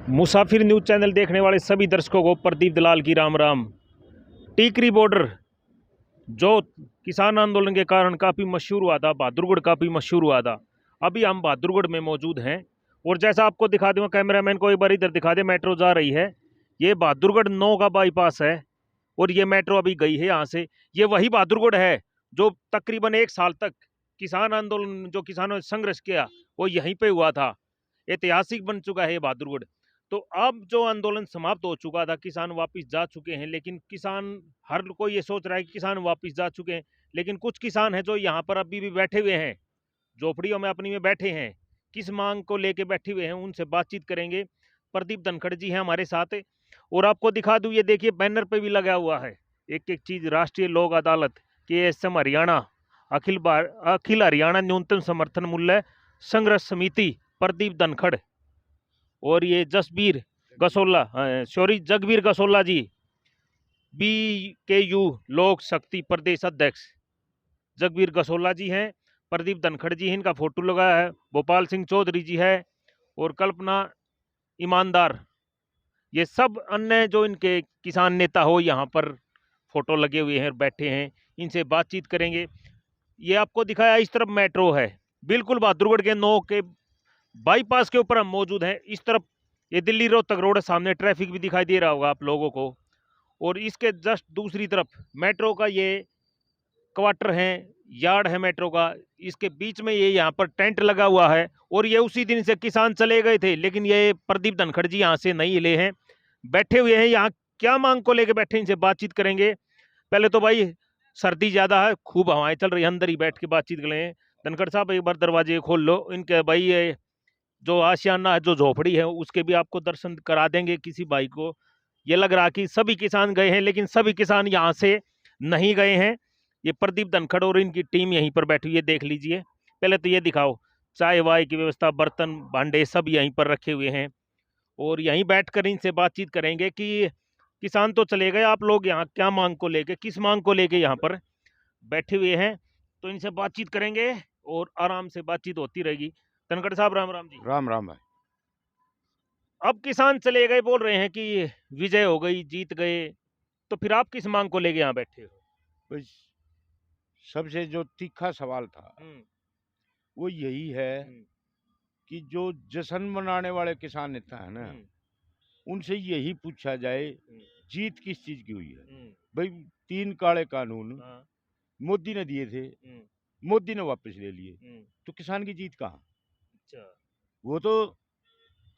मुसाफिर news channel देखने वाले सभी दर्शकों को प्रदीप दलाल की राम राम। टीकरी बॉर्डर जो किसान आंदोलन के कारण काफ़ी मशहूर हुआ था, बहादुरगढ़ काफ़ी मशहूर हुआ था। अभी हम बहादुरगढ़ में मौजूद हैं और जैसा आपको दिखा दूँ, कैमरामैन को एक बार इधर दिखा दे। मेट्रो जा रही है, ये बहादुरगढ़ 9 का बाईपास है और ये मेट्रो अभी गई है यहाँ से। ये वही बहादुरगढ़ है जो तकरीबन 1 साल तक किसान आंदोलन, जो किसानों ने संघर्ष किया, वो यहीं पे हुआ था। ऐतिहासिक बन चुका है ये बहादुरगढ़। तो अब जो आंदोलन समाप्त हो चुका था, किसान वापस जा चुके हैं, लेकिन किसान, हर कोई ये सोच रहा है कि किसान वापस जा चुके हैं, लेकिन कुछ किसान हैं जो यहाँ पर अभी भी बैठे हुए हैं, झोपड़ियों में अपनी में बैठे हैं। किस मांग को लेके बैठे हुए हैं, उनसे बातचीत करेंगे। प्रदीप धनखड़ जी हैं हमारे साथ। और आपको दिखा दूं, ये देखिए बैनर पे भी लगा हुआ है एक एक चीज। राष्ट्रीय लोक अदालत KSM हरियाणा, अखिल हरियाणा न्यूनतम समर्थन मूल्य संघर्ष समिति प्रदीप धनखड़। और ये जसबीर गसोला, सॉरी जगबीर गसोला जी, BKU लोक शक्ति प्रदेश अध्यक्ष जगबीर गसोला जी हैं। प्रदीप धनखड़ जी हैं, इनका फोटो लगा है। भोपाल सिंह चौधरी जी है और कल्पना ईमानदार। ये सब अन्य जो इनके किसान नेता हो यहाँ पर फोटो लगे हुए हैं और बैठे हैं, इनसे बातचीत करेंगे। ये आपको दिखाया, इस तरफ मेट्रो है, बिल्कुल बहादुरगढ़ के 9 के बाईपास के ऊपर हम मौजूद हैं। इस तरफ ये दिल्ली रोहतक रोड है, सामने ट्रैफिक भी दिखाई दे रहा होगा आप लोगों को। और इसके जस्ट दूसरी तरफ मेट्रो का ये क्वार्टर है, यार्ड है मेट्रो का। इसके बीच में ये यहाँ पर टेंट लगा हुआ है और ये उसी दिन से किसान चले गए थे, लेकिन ये प्रदीप धनखड़ जी यहाँ से नहीं हिले हैं, बैठे हुए हैं यहाँ। क्या मांग को लेके बैठे, इनसे बातचीत करेंगे। पहले तो भाई सर्दी ज्यादा है, खूब हवाएं चल रही है, अंदर ही बैठ के बातचीत कर लें। धनखड़ साहब एक बार दरवाजे खोल लो इनके। भाई ये जो आशियाना है, जो झोपड़ी है, उसके भी आपको दर्शन करा देंगे किसी भाई को। ये लग रहा कि सभी किसान गए हैं, लेकिन सभी किसान यहाँ से नहीं गए हैं। ये प्रदीप धनखड़ और इनकी टीम यहीं पर बैठी हुई है, देख लीजिए। पहले तो ये दिखाओ, चाय वाय की व्यवस्था, बर्तन भांडे सब यहीं पर रखे हुए हैं और यहीं बैठकर इनसे बातचीत करेंगे कि किसान तो चले गए, आप लोग यहाँ क्या मांग को लेके, किस मांग को लेके यहाँ पर बैठे हुए हैं। तो इनसे बातचीत करेंगे और आराम से बातचीत होती रहेगी। धनखड़ साहब राम राम जी। राम राम भाई। अब किसान चले गए, बोल रहे हैं कि विजय हो गई, जीत गए, तो फिर आप किस मांग को लेके यहाँ बैठे हो? बस सबसे जो तीखा सवाल था वो यही है कि जो जश्न मनाने वाले किसान नेता है ना, उनसे यही पूछा जाए जीत किस चीज की हुई है। भाई 3 काले कानून हाँ, मोदी ने दिए थे, मोदी ने वापस ले लिए, तो किसान की जीत कहाँ? अच्छा। वो तो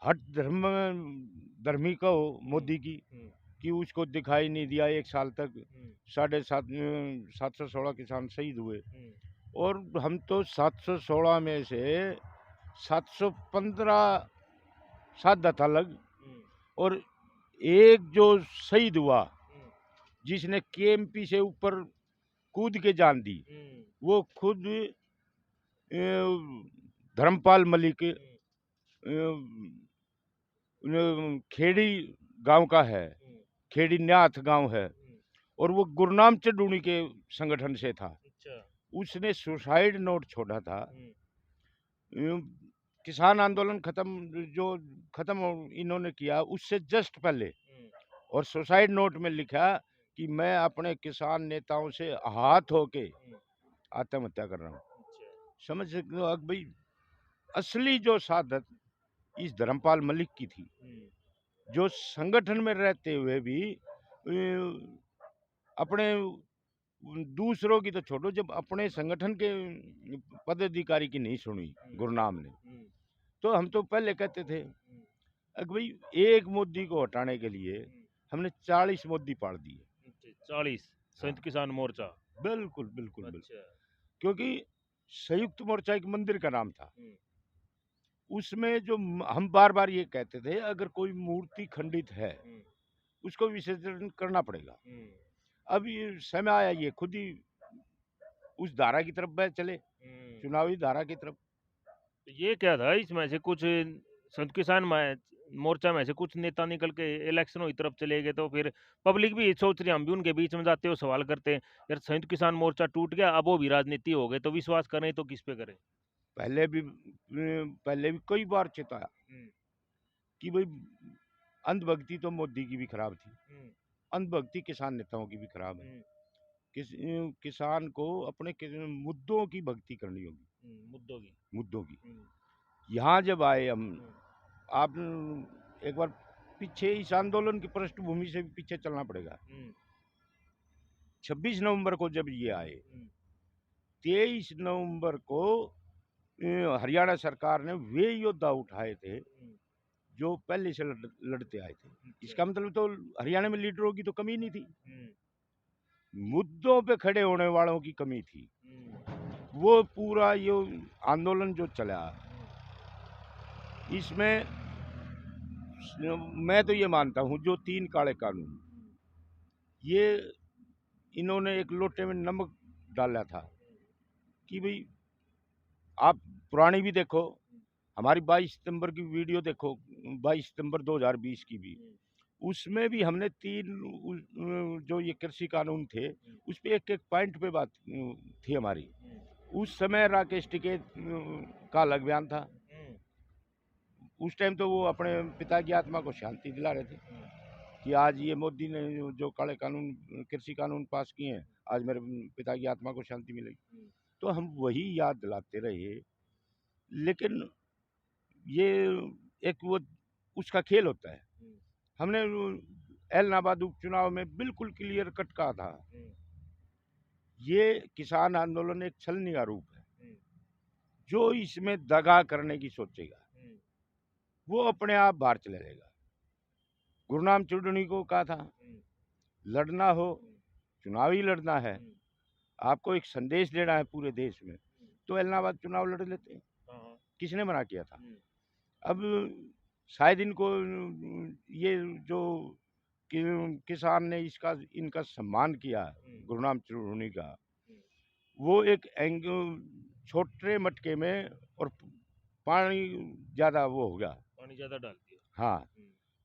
हट धर्मी का हो मोदी की, कि उसको दिखाई नहीं दिया 1 साल तक। 716 किसान शहीद हुए और हम तो 716 में से 715 साधा था लग, और एक जो शहीद हुआ जिसने KMP से ऊपर कूद के जान दी, वो खुद धर्मपाल मलिक खेड़ी गांव का है, खेड़ी न्याथ गांव है, और वो गुरनाम चडूनी के संगठन से था। उसने सुसाइड नोट छोड़ा था। किसान आंदोलन खत्म इन्होंने किया उससे जस्ट पहले, और सुसाइड नोट में लिखा कि मैं अपने किसान नेताओं से हाथ होके आत्महत्या कर रहा हूँ। समझ सकते हो अब भाई, असली जो सादत इस धर्मपाल मलिक की थी, जो संगठन में रहते हुए भी अपने दूसरों की तो छोड़ो, जब अपने संगठन के पदाधिकारी की नहीं सुनी गुरनाम ने, तो हम तो पहले कहते थे कि भाई एक मोदी को हटाने के लिए हमने 40 मोदी पाड़ दिए। 40 संयुक्त किसान मोर्चा। बिल्कुल बिल्कुल बिल्कुल, क्योंकि संयुक्त मोर्चा एक मंदिर का नाम था। उसमें जो हम बार बार ये कहते थे, अगर कोई मूर्ति खंडित है उसको विसर्जन करना पड़ेगा। अब ये समय आया, ये खुद ही उस धारा की तरफ चले, चुनावी धारा की तरफ। ये क्या था, इसमें से कुछ संयुक्त किसान मोर्चा में से कुछ नेता निकल के इलेक्शनों की तरफ चले गए, तो फिर पब्लिक भी सोच रही, हम भी उनके बीच में जाते हो सवाल करते हैं, यार संयुक्त किसान मोर्चा टूट गया, अब वो भी राजनीति हो गए, तो विश्वास करें तो किस पे करें? पहले भी कई बार चेताया कि भाई अंधभक्ति तो मोदी की भी खराब थी, अंधभक्ति किसान नेताओं की भी खराब है। किसान को अपने मुद्दों की भक्ति करनी होगी, मुद्दों की। यहाँ जब आए हम, आप एक बार पीछे इस आंदोलन की पृष्ठभूमि से भी पीछे चलना पड़ेगा। 26 नवंबर को जब ये आए, 23 नवंबर को हरियाणा सरकार ने वे योद्धा उठाए थे जो पहले से लड़ते आए थे। इसका मतलब तो हरियाणा में लीडरों की तो कमी नहीं थी, मुद्दों पे खड़े होने वालों की कमी थी। वो पूरा ये आंदोलन जो चला, इसमें मैं तो ये मानता हूँ जो 3 काले कानून, ये इन्होंने एक लोटे में नमक डाला था कि भाई आप पुरानी भी देखो, हमारी 22 सितंबर की वीडियो देखो, 22 सितंबर 2020 की भी, उसमें भी हमने 3 जो ये कृषि कानून थे उस पे एक पॉइंट पे बात थी हमारी। उस समय राकेश टिकैत का अलग बयान था। उस टाइम तो वो अपने पिता की आत्मा को शांति दिला रहे थे कि आज ये मोदी ने जो काले कानून, कृषि कानून पास किए हैं, आज मेरे पिता की आत्मा को शांति मिलेगी। तो हम वही याद दिलाते रहे, लेकिन ये एक वो उसका खेल होता है। हमने एलनाबाद उपचुनाव में बिल्कुल क्लियर कट कहा था, ये किसान आंदोलन एक छलनी आरोप है। जो इसमें दगा करने की सोचेगा वो अपने आप बाहर चले जाएगा। गुरनाम चुड़नी को कहा था, लड़ना हो, चुनाव ही लड़ना है, आपको एक संदेश देना है पूरे देश में, तो इलाहाबाद चुनाव लड़ लेते। किसने मना किया था? अब शायद इनको ये जो किसान ने इनका सम्मान किया गुरनाम चुड़नी का, वो एक छोटे मटके में और पानी ज्यादा वो हो गया, पानी ज्यादा डाल दिया। हाँ,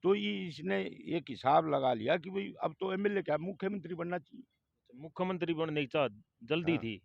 तो इसने एक हिसाब लगा लिया कि भाई अब तो एमएलए क्या, मुख्यमंत्री बनना चाहिए। मुख्यमंत्री बनने की चाह जल्दी हाँ, थी।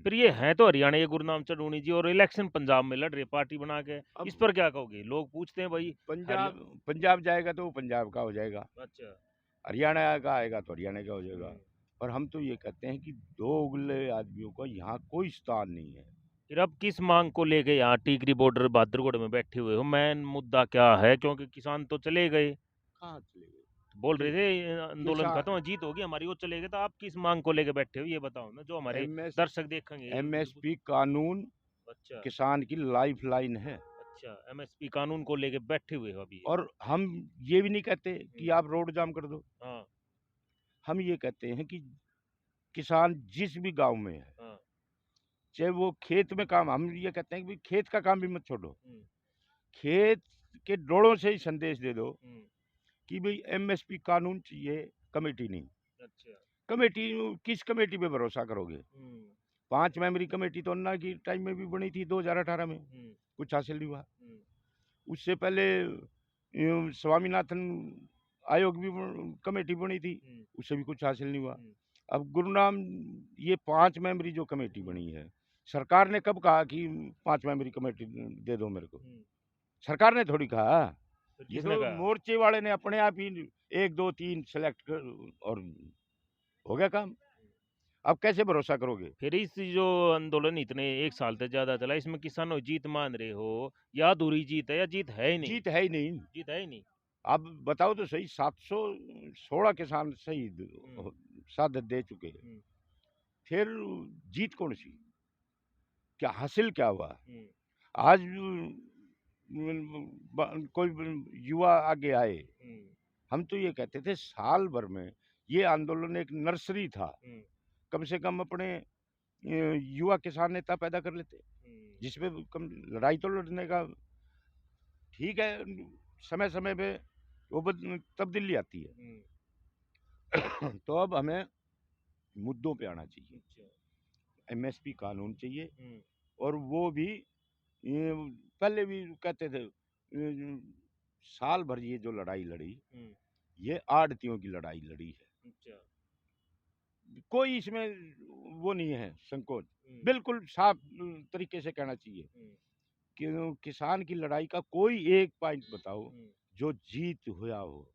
फिर ये है तो हरियाणा ये गुरनाम चढ़ूनी जी, और इलेक्शन पंजाब में लड़ रहे पार्टी बना के, इस पर क्या कहोगे? लोग पूछते हैं भाई पंजाब जाएगा तो वो पंजाब का हो जाएगा, अच्छा, हरियाणा का आएगा तो हरियाणा का हो जाएगा। और हम तो ये कहते हैं कि 2 उगले आदमियों का यहाँ कोई स्थान नहीं है। फिर अब किस मांग को लेके यहाँ टीकरी बॉर्डर बहादुरगढ़ में बैठे हुए हो? मेन मुद्दा क्या है? क्योंकि किसान तो चले गए, कहाँ चले गए? बोल रहे थे आंदोलन खत्म, जीत होगी हमारी, वो चले गए, तो आप किस मांग को लेके बैठे हो ये बताओ ना, जो हमारे दर्शक देखेंगे। एमएसपी कानून अच्छा, किसान की लाइफ लाइन है। अच्छा, एमएसपी कानून को लेके बैठे हुए हो अभी। और हम ये भी नहीं कहते कि आप रोड जाम कर दो, हाँ, हम ये कहते हैं कि किसान जिस भी गांव में है, हाँ, चाहे वो खेत में काम, हम ये कहते हैं कि खेत का काम भी मत छोड़ो, खेत के डोड़ों से ही संदेश दे दो कि भाई एमएसपी कानून चाहिए, कमेटी नहीं। अच्छा, कमेटी, किस कमेटी पे भरोसा करोगे? 5 मेंबरी कमेटी तो अन्ना की टाइम में भी बनी थी 2018 में, कुछ हासिल नहीं हुआ। उससे पहले स्वामीनाथन आयोग भी कमेटी बनी थी, उससे भी कुछ हासिल नहीं हुआ। अब गुरुनाम ये 5 मेंबरी जो कमेटी बनी है, सरकार ने कब कहा कि 5 मेंबरी कमेटी दे दो मेरे को? सरकार ने थोड़ी कहा, ये तो मोर्चे वाले ने अपने आप ही 1 2 3 सेलेक्ट कर और हो गया काम। अब कैसे भरोसा करोगे? फिर इस जो आंदोलन इतने 1 साल से ज्यादा चला, इसमें किसानों जीत मान रहे हो या अधूरी जीत है, या जीत है ही नहीं? जीत है ही नहीं, जीत है ही नहीं। अब बताओ तो सही, 716 किसान शहीद शहादत दे चुके हैं, फिर जीत कौन सी? क्या हासिल क्या हुआ? आज कोई युवा आगे आए, हम तो ये कहते थे साल भर में ये आंदोलन एक नर्सरी था, कम से कम अपने युवा किसान नेता पैदा कर लेते, जिसमें कम लड़ाई तो लड़ने का, ठीक है, समय समय पे वो तब्दीली आती है। तो अब हमें मुद्दों पे आना चाहिए। एमएसपी कानून चाहिए, और वो भी पहले भी कहते थे, साल भर ये जो लड़ाई लड़ी, ये आड़तियों की लड़ाई लड़ी है। कोई इसमें वो नहीं है संकोच, बिल्कुल साफ तरीके से कहना चाहिए किसान की लड़ाई का कोई एक पॉइंट बताओ जो जीत हुआ हो।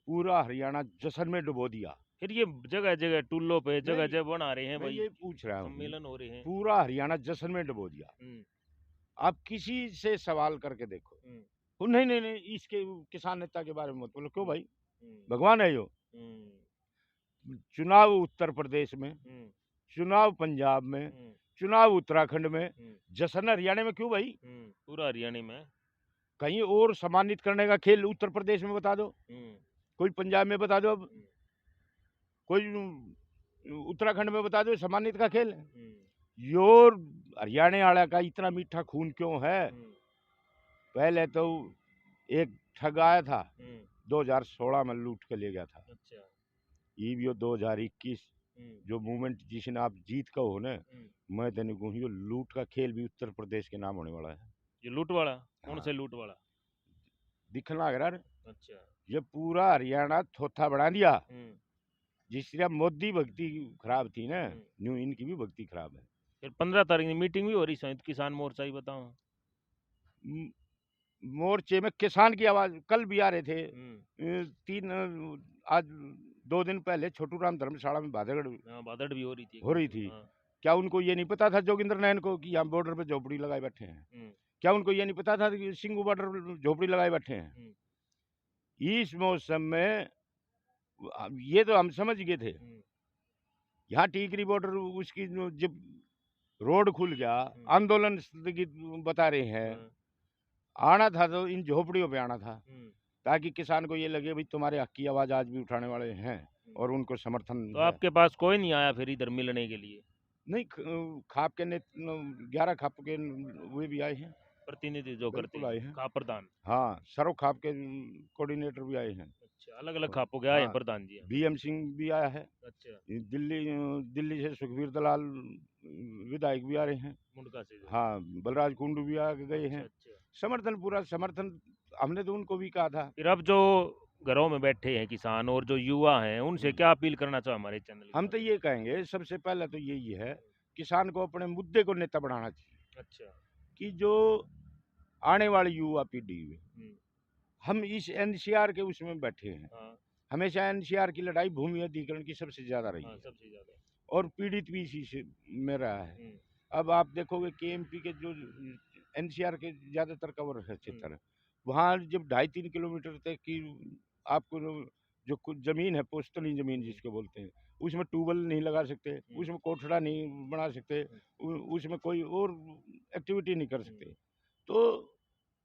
पूरा हरियाणा जश्न में डुबो दिया। फिर ये जगह जगह टुल्लों पे जगह नहीं, जगह बना रहे हैं मैं भाई, ये पूछ रहा हूँ, सम्मेलन हो रहे हैं। पूरा हरियाणा जश्न में डुबो दिया। आप किसी से सवाल करके देखो, वो नहीं नहीं नहीं इसके किसान नेता के बारे में मत बोलो। क्यों भाई, भगवान है यो। चुनाव उत्तर प्रदेश में, चुनाव पंजाब में, चुनाव उत्तराखंड में, जश्न हरियाणा में क्यों भाई? पूरा हरियाणा में। कहीं और सम्मानित करने का खेल उत्तर प्रदेश में बता दो, कोई पंजाब में बता दो, अब कोई उत्तराखंड में बता दो सम्मानित का खेल। योर हरियाणा वाला का इतना मीठा खून क्यों है? पहले तो एक ठग आया था 2016 में, लूट के ले गया था। अच्छा। ये भी 2021 जो मूवमेंट जिसने आप जीत का हो ना, मैं तेने कहूँ ये लूट का खेल भी उत्तर प्रदेश के नाम होने वाला है। ये लूट वाला कौन हाँ। से लूट वाला? दिखने लग रहा है। अच्छा। ये पूरा हरियाणा थोथा बढ़ा दिया। जिस तरह मोदी भक्ति खराब थी ना, न्यू इनकी भी भक्ति खराब है। फिर 15 तारीख की मीटिंग भी हो रही संयुक्त किसान मोर्चा ही बताओ। मोर्चे में किसान की आवाज कल भी आ रहे थे। आज 2 दिन पहले छोटू राम धर्मशाला में बादड़ भी हो रही थी। हाँ। क्या उनको ये नहीं पता था जोगिंदर नैन को कि हम बॉर्डर पे झोपड़ी लगाए बैठे हैं? क्या उनको ये नहीं पता था कि सिंगू बॉर्डर पर झोपड़ी लगाए बैठे हैं? इस मौसम में ये तो हम समझ गए थे। यहाँ टीकरी बॉर्डर उसकी जब रोड खुल गया, आंदोलन स्थगित बता रहे हैं, आना था तो इन झोपड़ियों पे आना था, ताकि किसान को ये लगे भाई तुम्हारे हक की आवाज आज भी उठाने वाले हैं और उनको समर्थन। तो आपके पास कोई नहीं आया फिर इधर मिलने के लिए? नहीं, खाप के 11 खाप के वे भी आए हैं, प्रतिनिधि जो करते बिल्कुल आए हैं। खाप प्रधान। हाँ, सर्व खाप के कोऑर्डिनेटर भी आए हैं। अच्छा, अलग अलग खापों के आए हैं हाँ, प्रधान जी। बीएम सिंह भी आया है। अच्छा। दिल्ली से सुखबीर दलाल विधायक भी आ रहे हैं। मुंडका से। हाँ, बलराज कुंडू भी आ गए हैं। अच्छा। समर्थन, पूरा समर्थन हमने तो उनको भी कहा था। फिर अब जो घरों में बैठे हैं किसान और जो युवा हैं उनसे क्या अपील करना चाहो हमारे चैनल? हम तो ये कहेंगे सबसे पहले तो यही है, किसान को अपने मुद्दे को नेता बढ़ाना चाहिए। अच्छा। कि जो आने वाली युवा पीढ़ी है, हम इस एनसीआर के उसमें बैठे हैं। हमेशा एनसीआर की लड़ाई भूमि अधिग्रहण की सबसे ज्यादा रही है, सबसे ज्यादा, और पीड़ित भी इसी से में रहा है। अब आप देखोगे केएमपी के जो एनसीआर के ज्यादातर कवर है क्षेत्र, वहाँ जब 2.5-3 किलोमीटर तक की आपको जो कुछ जमीन है, पोस्तनी जमीन जिसको बोलते हैं, उसमें ट्यूबवेल नहीं लगा सकते, उसमें कोठड़ा नहीं बना सकते, उसमें कोई और एक्टिविटी नहीं कर सकते, तो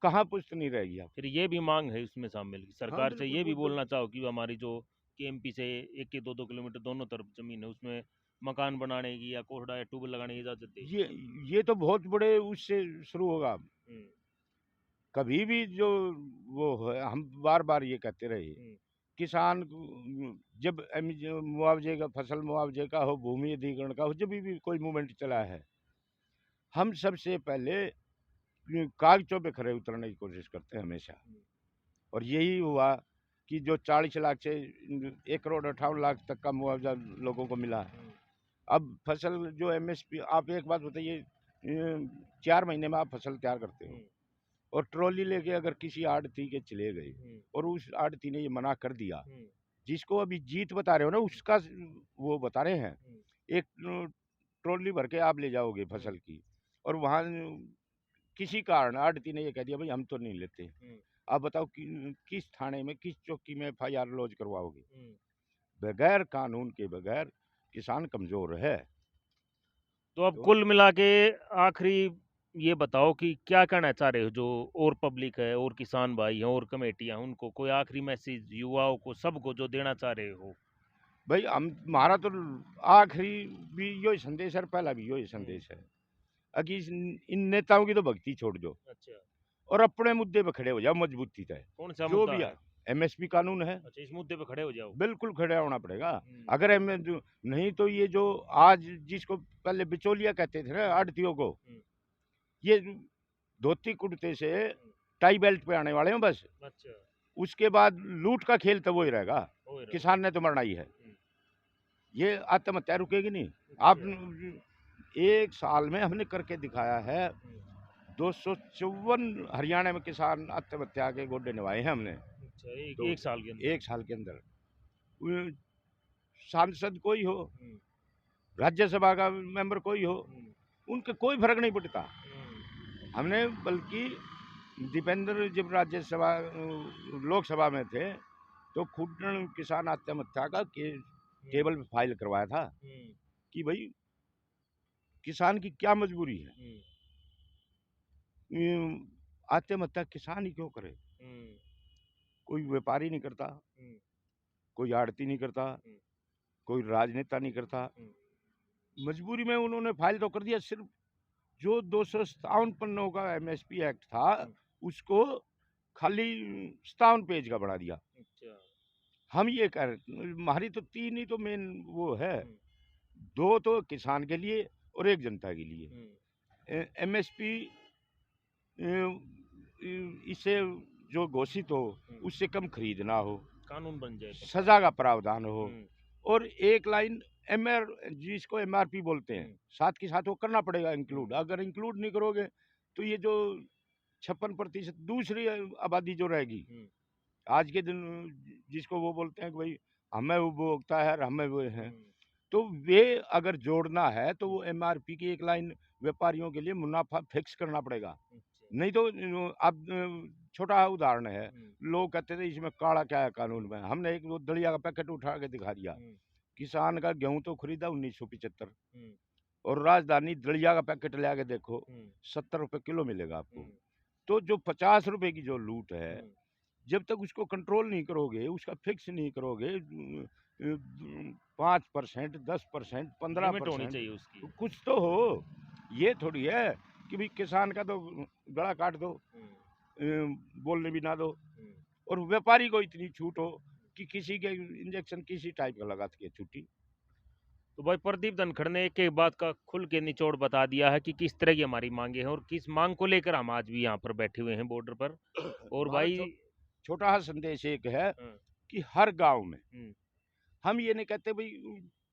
कहाँ पुश्तनी रहेगी आप? फिर ये भी मांग है इसमें शामिल, सरकार से बिल्कुल, ये भी वो बोलना चाहो कि हमारी जो केएमपी से 1-2 किलोमीटर दोनों तरफ जमीन है उसमें मकान बनाने की या कोठड़ा या ट्यूबवेल लगाने की इजाजत दे। ये तो बहुत बड़े उससे शुरू होगा। कभी भी जो वो है, हम बार बार ये कहते रहे, किसान जब मुआवजे का, फसल मुआवजे का हो, भूमि अधिग्रहण का हो, जब भी कोई मूवमेंट चला है, हम सबसे पहले कागजों पे खड़े उतरने की कोशिश करते हैं हमेशा। और यही हुआ कि जो 40 लाख से 1,58,00,000 तक का मुआवजा लोगों को मिला। अब फसल जो एमएसपी, आप एक बात बताइए, 4 महीने में आप फसल तैयार करते हो और ट्रॉली लेके अगर किसी आड़ती के चले गए और उस आड़ती ने ये मना कर दिया, जिसको अभी जीत बता रहे हो ना, उसका वो बता रहे हैं, एक ट्रॉली भर के आप ले जाओगे फसल की, और वहाँ किसी कारण आड़ती ने ये कह दिया भाई हम तो नहीं लेते, आप बताओ कि किस थाने में, किस चौकी में एफआईआर लॉन्च करवाओगे? बगैर कानून के बगैर किसान कमजोर है। तो अब कुल मिला के आखिरी ये बताओ कि क्या कहना चाह रहे हो, जो और पब्लिक है और किसान भाई हैं और कमेटियां, उनको कोई आखिरी मैसेज युवाओं को, सबको जो देना चाह रहे हो? भाई हमारा तो आखिरी भी यही संदेश है, पहला भी यही संदेश है कि इन नेताओं की तो भक्ति छोड़ दो। अच्छा। और अपने मुद्दे पे खड़े हो जाओ मजबूती से। कौन सा जो मुद्दा भी है? एमएसपी कानून है। अच्छा, इस मुद्दे पे खड़े हो जाओ। बिल्कुल खड़े होना पड़ेगा। अगर नहीं तो ये जो आज जिसको पहले बिचौलिया कहते थे ना आड़तियों को, ये धोती कुर्ते से टाई बेल्ट पे आने वाले हैं बस। अच्छा। उसके बाद लूट का खेल तो वो ही रहेगा, किसान ने तो मरना ही है। ये आत्महत्या रुकेगी नहीं। आप 1 साल में हमने करके दिखाया है, 254 हरियाणा में किसान आत्महत्या के गोडे निभाए हैं हमने। अच्छा, तो एक साल के अंदर। एक साल के अंदर सांसद कोई हो, हम्म, राज्यसभा का मेंबर कोई हो, उनके कोई फर्क नहीं पड़ता। हमने बल्कि दीपेंद्र जब राज्यसभा लोकसभा में थे तो खुद किसान आत्महत्या का टेबल पे फाइल करवाया था कि भाई किसान की क्या मजबूरी है, आत्महत्या किसान ही क्यों करे। कोई व्यापारी नहीं करता, कोई आड़ती नहीं करता, कोई राजनेता नहीं करता। मजबूरी में उन्होंने फाइल तो कर दिया। सिर्फ जो 257 पन्नों का एमएसपी एक्ट था उसको खाली 57 पेज का बना दिया। हम ये कह रहे, हमारी तो 3 ही तो मेन वो है, 2 तो किसान के लिए और 1 जनता के लिए। एमएसपी इससे जो घोषित हो उससे कम खरीदना हो, कानून बन जाए, सजा का प्रावधान हो, और 1 लाइन एमआर जिसको एमआरपी बोलते हैं साथ के साथ वो करना पड़ेगा इंक्लूड। अगर इंक्लूड नहीं करोगे तो ये जो 56% दूसरी आबादी जो रहेगी आज के दिन, जिसको वो बोलते हैं कि भाई हमें उपभोक्ता है और हमें वो है, तो वे अगर जोड़ना है तो वो एमआरपी की 1 लाइन व्यापारियों के लिए मुनाफा फिक्स करना पड़ेगा। नहीं तो अब छोटा उदाहरण है, लोग कहते थे इसमें काला क्या है कानून में। हमने एक वो दलिया का पैकेट उठा के दिखा दिया, किसान का गेहूं तो खरीदा 1975 और राजधानी दलिया का पैकेट ले आके देखो 70 रुपए किलो मिलेगा आपको। तो जो 50 रुपए की जो लूट है, जब तक उसको कंट्रोल नहीं करोगे, उसका फिक्स नहीं करोगे, 5%, 10%, 15%, कुछ तो हो। ये थोड़ी है कि भाई किसान का तो गला काट दो, बोलने भी ना दो, और व्यापारी को इतनी छूट हो कि किसी के इंजेक्शन किसी टाइप का लगा के छुट्टी। तो भाई प्रदीप धनखड़ ने एक एक बात का खुल के निचोड़ बता दिया है कि किस तरह की हमारी मांगे हैं और किस मांग को लेकर हम आज भी यहाँ पर बैठे हुए हैं बॉर्डर पर। और भाई छोटा सा संदेश एक है कि हर गांव में, हम ये नहीं कहते भाई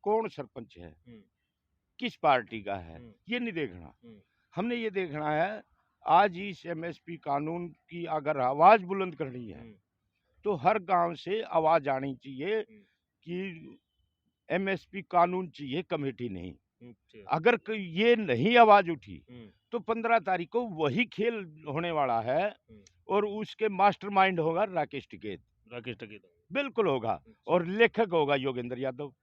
कौन सरपंच है, किस पार्टी का है, ये नहीं देखना। हमने ये देखना है आज इस एमएसपी कानून की अगर आवाज बुलंद करनी है तो हर गांव से आवाज आनी चाहिए कि एमएसपी कानून चाहिए, कमेटी नहीं। अगर ये नहीं आवाज उठी तो 15 तारीख को वही खेल होने वाला है और उसके मास्टरमाइंड होगा राकेश टिकैत। बिल्कुल होगा। और लेखक होगा योगेंद्र यादव।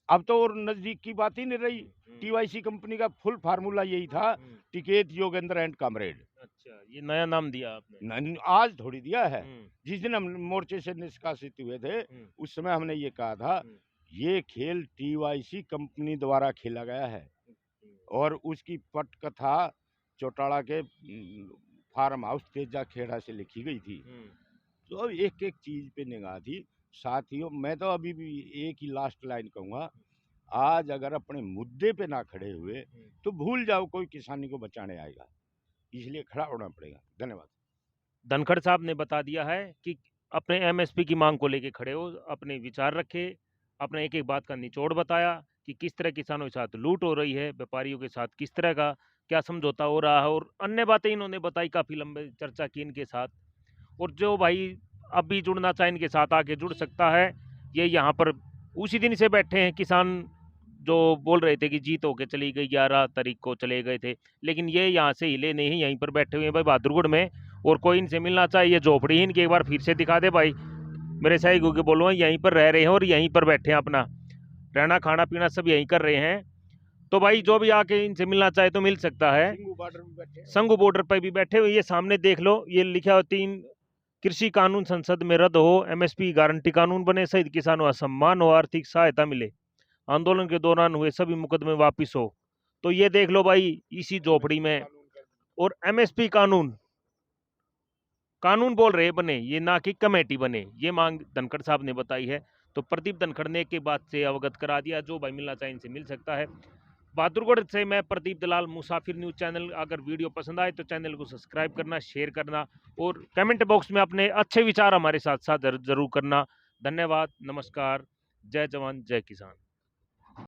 अब तो और नजदीक की बात ही नहीं रही। टीवाईसी कंपनी का फुल फार्मूला यही था, टिकैत योगेंद्र एंड कॉमरेड। अच्छा, ये नया नाम दिया आपने? आज थोड़ी दिया है। जिस दिन हम मोर्चे से निष्कासित हुए थे उस समय हमने ये कहा था ये खेल टीवाईसी कंपनी द्वारा खेला गया है और उसकी पटकथा चौटाला के फार्म हाउस तेजा खेड़ा से लिखी गई थी। तो एक एक चीज पे निगाह थी। साथियों, मैं तो अभी भी एक ही लास्ट लाइन कहूंगा, आज अगर अपने मुद्दे पे ना खड़े हुए तो भूल जाओ कोई किसानी को बचाने आएगा, इसलिए खड़ा होना पड़ेगा। धन्यवाद। धनखड़ साहब ने बता दिया है कि अपने एमएसपी की मांग को लेकर खड़े हो, अपने विचार रखे, अपने एक एक बात का निचोड़ बताया कि किस तरह किसानों के साथ लूट हो रही है, व्यापारियों के साथ किस तरह का क्या समझौता हो रहा है, और अन्य बातें इन्होंने बताई, काफ़ी लंबे चर्चा की इनके साथ। और जो भाई अब भी जुड़ना चाहे इनके साथ आके जुड़ सकता है। ये यहाँ पर उसी दिन से बैठे हैं। किसान जो बोल रहे थे कि जीत होके चली गई, 11 तारीख को चले गए थे, लेकिन ये यहाँ से हिले नहीं, यहीं पर बैठे हुए हैं भाई बहादुरगढ़ में। और कोई इनसे मिलना चाहिए, झोपड़ी ही इनकी एक बार फिर से दिखा दे भाई। मेरे सही के बोलो, यहीं पर रह रहे हैं और यहीं पर बैठे हैं, अपना रहना खाना पीना सब यहीं कर रहे हैं। तो भाई जो भी आके इनसे मिलना चाहे तो मिल सकता है। संगू बॉर्डर पर भी बैठे हुए, ये सामने देख लो, ये लिखा हो 3 कृषि कानून संसद में रद्द हो, एमएसपी गारंटी कानून बने, शहीद किसानों का सम्मान हो, आर्थिक सहायता मिले, आंदोलन के दौरान हुए सभी मुकदमे वापिस हो। तो ये देख लो भाई, इसी झोपड़ी में। और एमएसपी कानून बोल रहे बने, ये ना कि कमेटी बने, ये मांग धनखड़ साहब ने बताई है। तो प्रदीप धनखड़ ने एक बात से अवगत करा दिया, जो भाई मिलना चाहे इनसे मिल सकता है। बहादुरगढ़ से मैं प्रदीप दलाल, मुसाफिर न्यूज चैनल। अगर वीडियो पसंद आए तो चैनल को सब्सक्राइब करना, शेयर करना और कमेंट बॉक्स में अपने अच्छे विचार हमारे साथ साथ जरूर करना। धन्यवाद, नमस्कार, जय जवान जय किसान।